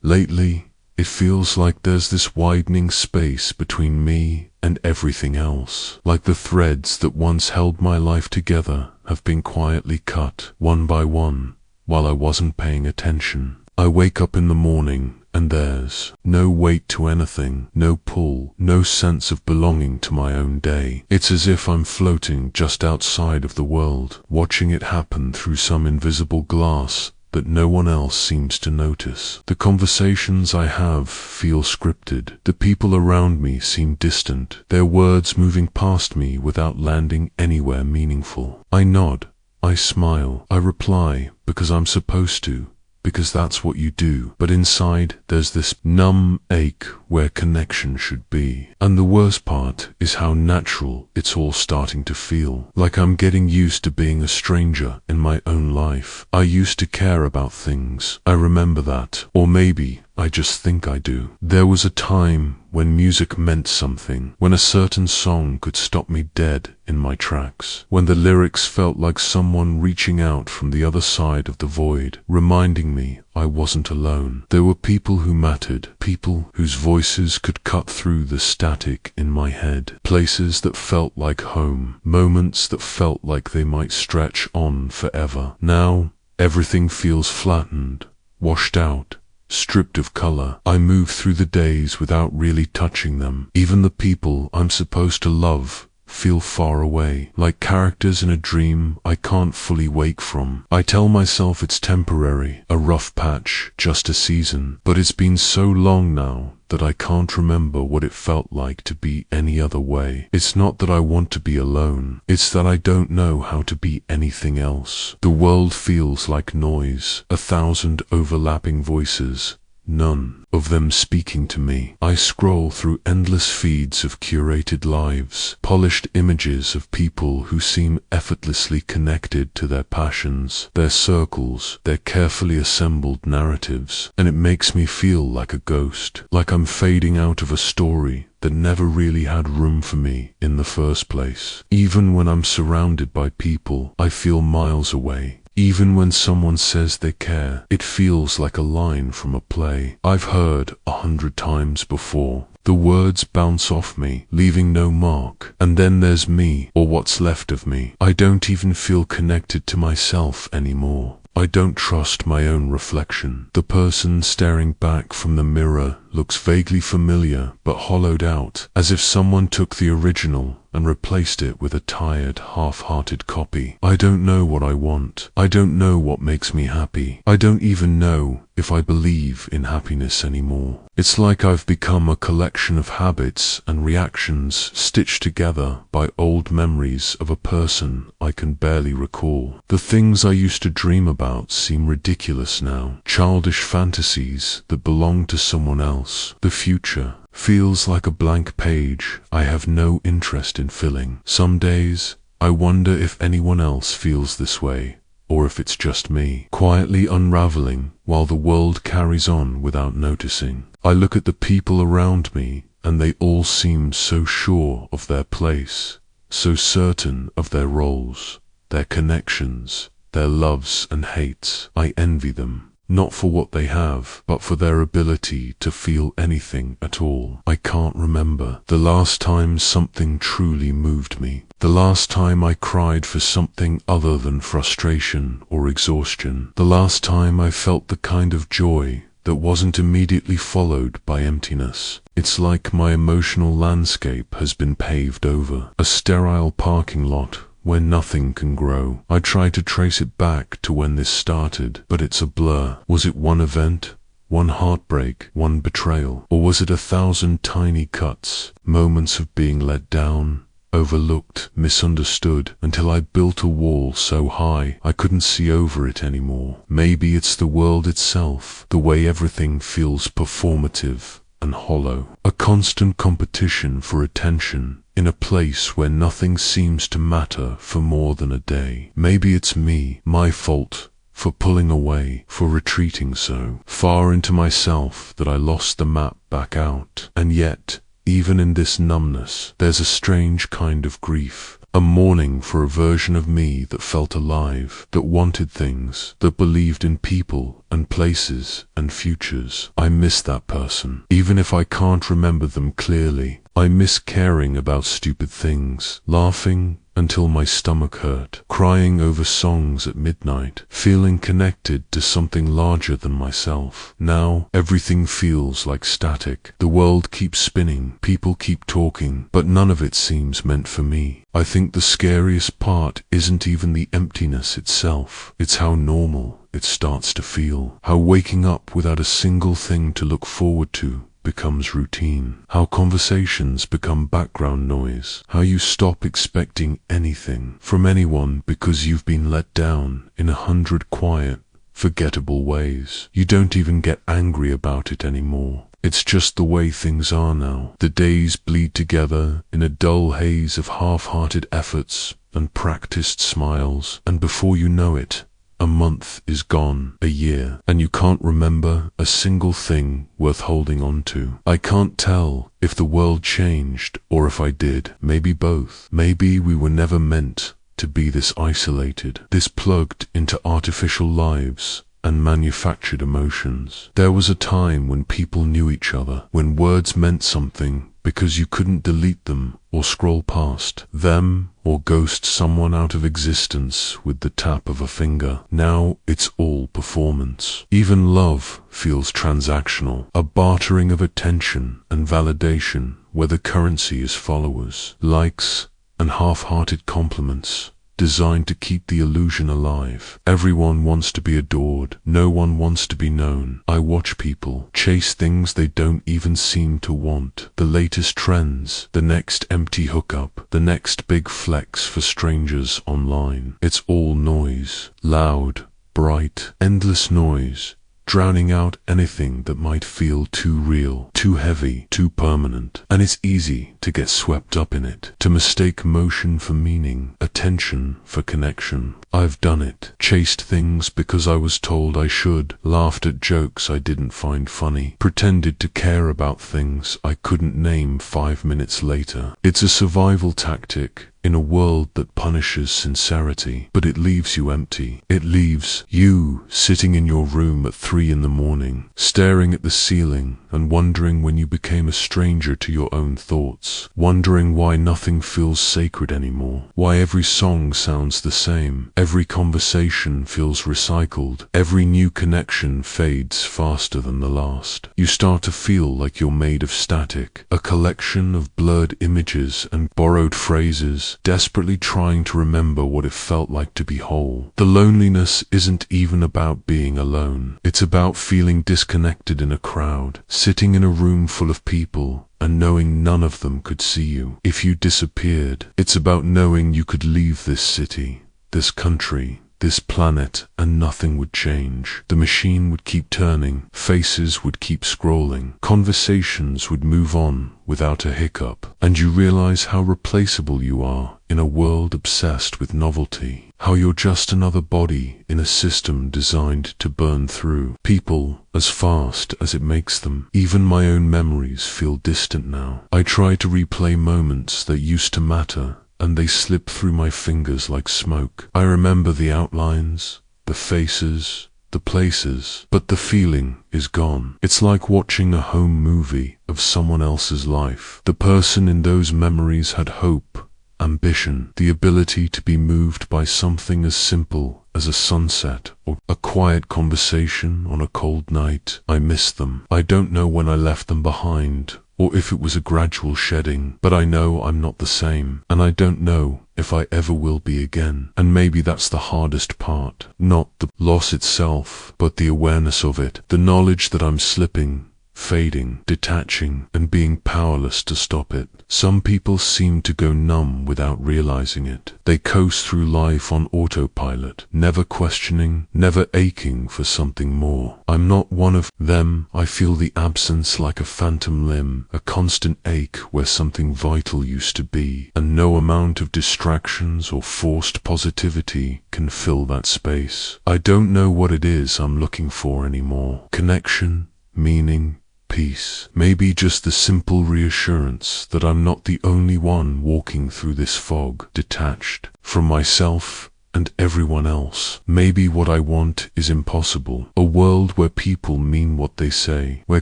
Lately, it feels like there's this widening space between me and everything else. Like the threads that once held my life together have been quietly cut, one by one, while I wasn't paying attention. I wake up in the morning and there's no weight to anything, no pull, no sense of belonging to my own day. It's as if I'm floating just outside of the world, watching it happen through some invisible glass that no one else seems to notice. The conversations I have feel scripted. The people around me seem distant, their words moving past me without landing anywhere meaningful. I nod, I smile, I reply because I'm supposed to, because that's what you do. But inside, there's this numb ache where connection should be. And the worst part is how natural it's all starting to feel. Like I'm getting used to being a stranger in my own life. I used to care about things. I remember that. Or maybe I just think I do. There was a time when music meant something, when a certain song could stop me dead in my tracks, when the lyrics felt like someone reaching out from the other side of the void, reminding me I wasn't alone. There were people who mattered, people whose voices could cut through the static in my head, places that felt like home, moments that felt like they might stretch on forever. Now, everything feels flattened, washed out, stripped of color. I move through the days without really touching them. Even the people I'm supposed to love feel far away, like characters in a dream I can't fully wake from. I tell myself it's temporary, a rough patch, just a season, but it's been so long now that I can't remember what it felt like to be any other way. It's not that I want to be alone, it's that I don't know how to be anything else. The world feels like noise, 1,000 overlapping voices, none of them speaking to me. I scroll through endless feeds of curated lives, polished images of people who seem effortlessly connected to their passions, their circles, their carefully assembled narratives, and it makes me feel like a ghost, like I'm fading out of a story that never really had room for me in the first place. Even when I'm surrounded by people, I feel miles away. Even when someone says they care, it feels like a line from a play I've heard 100 times before. The words bounce off me, leaving no mark. And then there's me, or what's left of me. I don't even feel connected to myself anymore. I don't trust my own reflection. The person staring back from the mirror looks vaguely familiar but hollowed out, as if someone took the original and replaced it with a tired, half-hearted copy. I don't know what I want. I don't know what makes me happy. I don't even know if I believe in happiness anymore. It's like I've become a collection of habits and reactions stitched together by old memories of a person I can barely recall. The things I used to dream about seem ridiculous now, childish fantasies that belong to someone else. The future feels like a blank page I have no interest in filling. Some days, I wonder if anyone else feels this way, or if it's just me, quietly unraveling while the world carries on without noticing. I look at the people around me, and they all seem so sure of their place, so certain of their roles, their connections, their loves and hates. I envy them. Not for what they have, but for their ability to feel anything at all. I can't remember the last time something truly moved me, the last time I cried for something other than frustration or exhaustion, the last time I felt the kind of joy that wasn't immediately followed by emptiness. It's like my emotional landscape has been paved over, a sterile parking lot where nothing can grow. I try to trace it back to when this started, but it's a blur. Was it one event, one heartbreak, one betrayal? Or was it 1,000 tiny cuts, moments of being let down, overlooked, misunderstood, until I built a wall so high I couldn't see over it anymore? Maybe it's the world itself, the way everything feels performative and hollow, a constant competition for attention, in a place where nothing seems to matter for more than a day. Maybe it's me, my fault, for pulling away, for retreating so far into myself that I lost the map back out. And yet, even in this numbness, there's a strange kind of grief, A mourning for a version of me that felt alive, that wanted things, that believed in people and places and futures. I miss that person. Even if I can't remember them clearly, I miss caring about stupid things, laughing until my stomach hurt, crying over songs at midnight, feeling connected to something larger than myself. Now, everything feels like static. The world keeps spinning, people keep talking, but none of it seems meant for me. I think the scariest part isn't even the emptiness itself, it's how normal it starts to feel. How waking up without a single thing to look forward to becomes routine. How conversations become background noise. How you stop expecting anything from anyone because you've been let down in 100 quiet, forgettable ways. You don't even get angry about it anymore. It's just the way things are now. The days bleed together in a dull haze of half-hearted efforts and practiced smiles, and before you know it, a month is gone, a year, and you can't remember a single thing worth holding on to. I can't tell if the world changed or if I did. Maybe both. Maybe we were never meant to be this isolated, this plugged into artificial lives and manufactured emotions. There was a time when people knew each other, when words meant something because you couldn't delete them or scroll past them or ghost someone out of existence with the tap of a finger. Now it's all performance. Even love feels transactional, a bartering of attention and validation where the currency is followers, likes, and half-hearted compliments, designed to keep the illusion alive. Everyone wants to be adored, no one wants to be known. I watch people chase things they don't even seem to want. The latest trends, the next empty hookup, the next big flex for strangers online. It's all noise, loud, bright, endless noise, drowning out anything that might feel too real, too heavy, too permanent. And it's easy to get swept up in it, to mistake motion for meaning, attention for connection. I've done it. Chased things because I was told I should, laughed at jokes I didn't find funny, pretended to care about things I couldn't name 5 minutes later. It's a survival tactic in a world that punishes sincerity, but it leaves you empty. It leaves you sitting in your room at 3 in the morning, staring at the ceiling and wondering when you became a stranger to your own thoughts, wondering why nothing feels sacred anymore, why every song sounds the same, every conversation feels recycled, every new connection fades faster than the last. You start to feel like you're made of static, a collection of blurred images and borrowed phrases, desperately trying to remember what it felt like to be whole. The loneliness isn't even about being alone. It's about feeling disconnected in a crowd, sitting in a room full of people and knowing none of them could see you. If you disappeared, it's about knowing you could leave this city, this country, this planet, and nothing would change. The machine would keep turning, faces would keep scrolling, conversations would move on without a hiccup, and you realize how replaceable you are in a world obsessed with novelty, how you're just another body in a system designed to burn through people as fast as it makes them. Even my own memories feel distant now. I try to replay moments that used to matter, and they slip through my fingers like smoke. I remember the outlines, the faces, the places, but the feeling is gone. It's like watching a home movie of someone else's life. The person in those memories had hope, ambition, the ability to be moved by something as simple as a sunset or a quiet conversation on a cold night. I miss them. I don't know when I left them behind, or if it was a gradual shedding, but I know I'm not the same, and I don't know if I ever will be again. And maybe that's the hardest part, not the loss itself, but the awareness of it, the knowledge that I'm slipping, fading, detaching, and being powerless to stop it. Some people seem to go numb without realizing it. They coast through life on autopilot, never questioning, never aching for something more. I'm not one of them. I feel the absence like a phantom limb, a constant ache where something vital used to be, and no amount of distractions or forced positivity can fill that space. I don't know what it is I'm looking for anymore. Connection, meaning, peace. Maybe just the simple reassurance that I'm not the only one walking through this fog, detached from myself and everyone else. Maybe what I want is impossible. A world where people mean what they say, where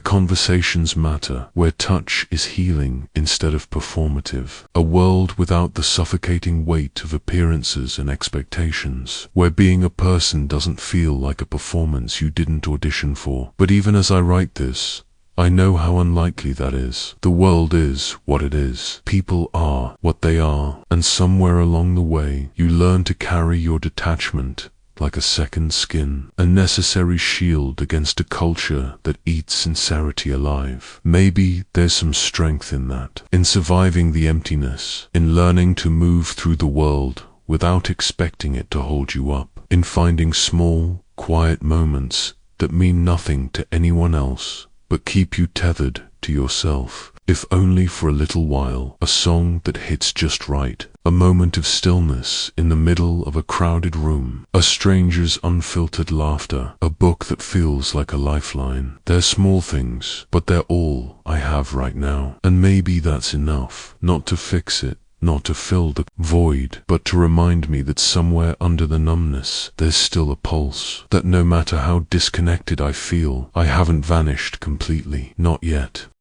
conversations matter, where touch is healing instead of performative. A world without the suffocating weight of appearances and expectations, where being a person doesn't feel like a performance you didn't audition for. But even as I write this, I know how unlikely that is. The world is what it is. People are what they are. And somewhere along the way, you learn to carry your detachment like a second skin, a necessary shield against a culture that eats sincerity alive. Maybe there's some strength in that, in surviving the emptiness, in learning to move through the world without expecting it to hold you up, in finding small, quiet moments that mean nothing to anyone else but keep you tethered to yourself. If only for a little while, a song that hits just right, a moment of stillness in the middle of a crowded room, a stranger's unfiltered laughter, a book that feels like a lifeline. They're small things, but they're all I have right now. And maybe that's enough, not to fix it, not to fill the void, but to remind me that somewhere under the numbness, there's still a pulse, that no matter how disconnected I feel, I haven't vanished completely, not yet.